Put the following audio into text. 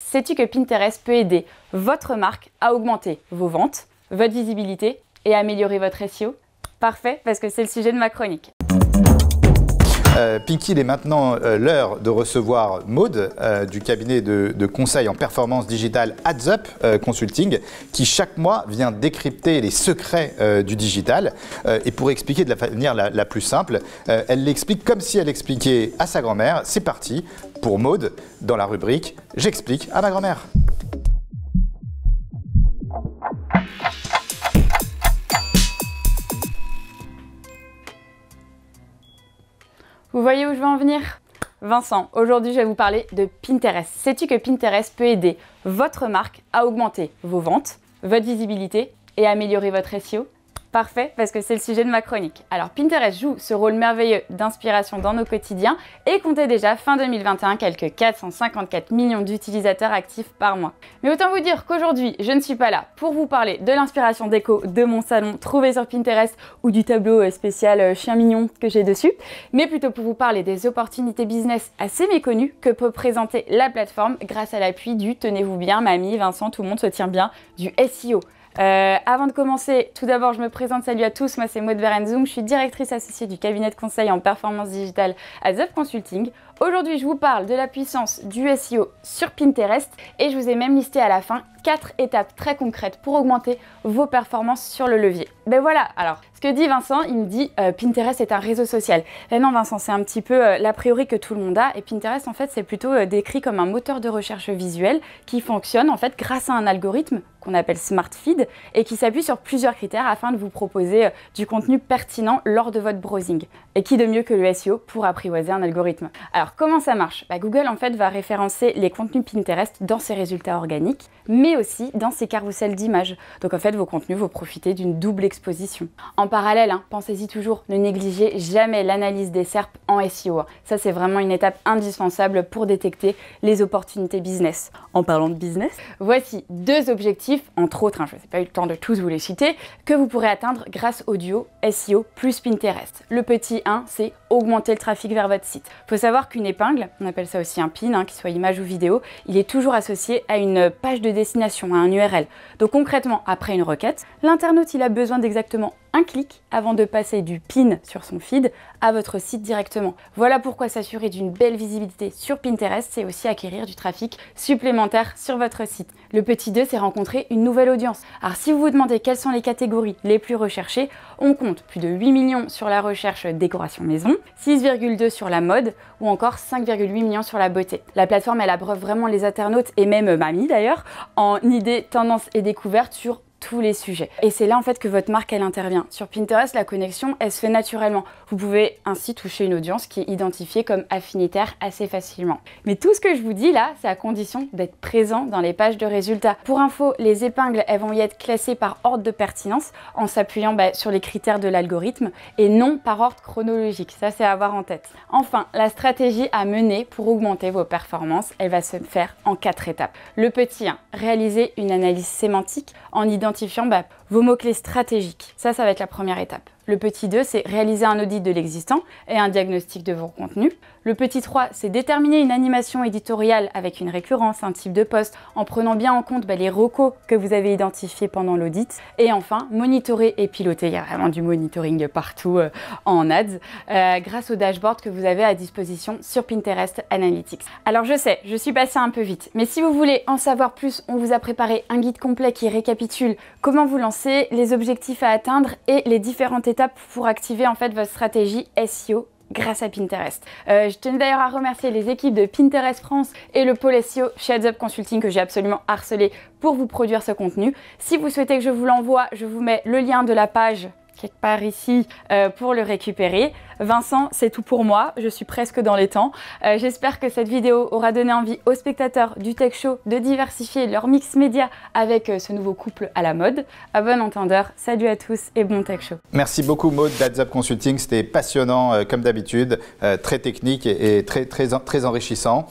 Sais-tu que Pinterest peut aider votre marque à augmenter vos ventes, votre visibilité et à améliorer votre SEO? Parfait, parce que c'est le sujet de ma chronique. Pinky, il est maintenant l'heure de recevoir Maud du cabinet de conseil en performance digitale AdsUp Consulting, qui chaque mois vient décrypter les secrets du digital. Et pour expliquer de la manière la plus simple, elle l'explique comme si elle expliquait à sa grand-mère. C'est parti pour Maud dans la rubrique « J'explique à ma grand-mère ». Vous voyez où je veux en venir? Vincent, aujourd'hui je vais vous parler de Pinterest. Sais-tu que Pinterest peut aider votre marque à augmenter vos ventes, votre visibilité et à améliorer votre SEO? Parfait, parce que c'est le sujet de ma chronique. Alors Pinterest joue ce rôle merveilleux d'inspiration dans nos quotidiens et comptait déjà fin 2021 quelques 454 millions d'utilisateurs actifs par mois. Mais autant vous dire qu'aujourd'hui, je ne suis pas là pour vous parler de l'inspiration déco de mon salon trouvé sur Pinterest ou du tableau spécial chien mignon que j'ai dessus, mais plutôt pour vous parler des opportunités business assez méconnues que peut présenter la plateforme grâce à l'appui du, tenez-vous bien, mamie, Vincent, tout le monde se tient bien, du SEO. Avant de commencer, tout d'abord, je me présente, salut à tous, moi c'est Maud Berenzoum, je suis directrice associée du cabinet de conseil en performance digitale AdsUp Consulting. Aujourd'hui, je vous parle de la puissance du SEO sur Pinterest et je vous ai même listé à la fin 4 étapes très concrètes pour augmenter vos performances sur le levier. Ben voilà, alors, ce que dit Vincent, il me dit Pinterest est un réseau social. Et non Vincent, c'est un petit peu l'a priori que tout le monde a et Pinterest en fait c'est plutôt décrit comme un moteur de recherche visuelle qui fonctionne en fait grâce à un algorithme qu'on appelle Smart Feed et qui s'appuie sur plusieurs critères afin de vous proposer du contenu pertinent lors de votre browsing. Et qui de mieux que le SEO pour apprivoiser un algorithme? Alors comment ça marche? Google en fait va référencer les contenus Pinterest dans ses résultats organiques, mais aussi dans ses carousels d'images. Donc en fait vos contenus vont profiter d'une double exposition. En parallèle, pensez-y toujours, ne négligez jamais l'analyse des SERP en SEO. Ça c'est vraiment une étape indispensable pour détecter les opportunités business. En parlant de business, voici 2 objectifs, entre autres, je n'ai pas eu le temps de tous vous les citer, que vous pourrez atteindre grâce au duo SEO plus Pinterest. Le petit 1, c'est augmenter le trafic vers votre site. Il faut savoir qu'une épingle, on appelle ça aussi un pin, qu'il soit image ou vidéo, il est toujours associé à une page de destination, à un URL. Donc concrètement, après une requête, l'internaute il a besoin d'exactement un clic avant de passer du pin sur son feed à votre site directement. Voilà pourquoi s'assurer d'une belle visibilité sur Pinterest, c'est aussi acquérir du trafic supplémentaire sur votre site. Le petit 2, c'est rencontrer une nouvelle audience. Alors si vous vous demandez quelles sont les catégories les plus recherchées, on compte plus de 8 millions sur la recherche décoration maison, 6,2 sur la mode ou encore 5,8 millions sur la beauté. La plateforme, elle abreuve vraiment les internautes et même mamie d'ailleurs en idées, tendances et découvertes sur tous les sujets. Et c'est là en fait que votre marque elle intervient. Sur Pinterest, la connexion elle se fait naturellement. Vous pouvez ainsi toucher une audience qui est identifiée comme affinitaire assez facilement. Mais tout ce que je vous dis là, c'est à condition d'être présent dans les pages de résultats. Pour info, les épingles elles vont y être classées par ordre de pertinence en s'appuyant sur les critères de l'algorithme et non par ordre chronologique. Ça c'est à avoir en tête. Enfin, la stratégie à mener pour augmenter vos performances, elle va se faire en 4 étapes. Le petit 1, réaliser une analyse sémantique en identifiant vos mots-clés stratégiques. Ça va être la première étape. Le petit 2, c'est réaliser un audit de l'existant et un diagnostic de vos contenus. Le petit 3, c'est déterminer une animation éditoriale avec une récurrence, un type de post, en prenant bien en compte les recos que vous avez identifiés pendant l'audit. Et enfin, monitorer et piloter. Il y a vraiment du monitoring partout en ads, grâce au dashboard que vous avez à disposition sur Pinterest Analytics. Alors je sais, je suis passée un peu vite, mais si vous voulez en savoir plus, on vous a préparé un guide complet qui récapitule comment vous lancer, les objectifs à atteindre et les différentes étapes pour activer en fait votre stratégie SEO grâce à Pinterest. Je tenais d'ailleurs à remercier les équipes de Pinterest France et le pôle SEO chez AdsUp Consulting que j'ai absolument harcelé pour vous produire ce contenu. Si vous souhaitez que je vous l'envoie, je vous mets le lien de la page quelque part ici pour le récupérer. Vincent, c'est tout pour moi, je suis presque dans les temps. J'espère que cette vidéo aura donné envie aux spectateurs du Tech Show de diversifier leur mix média avec ce nouveau couple à la mode. À bon entendeur, salut à tous et bon Tech Show. Merci beaucoup Maud d'AdsUp Consulting, c'était passionnant comme d'habitude, très technique et très enrichissant.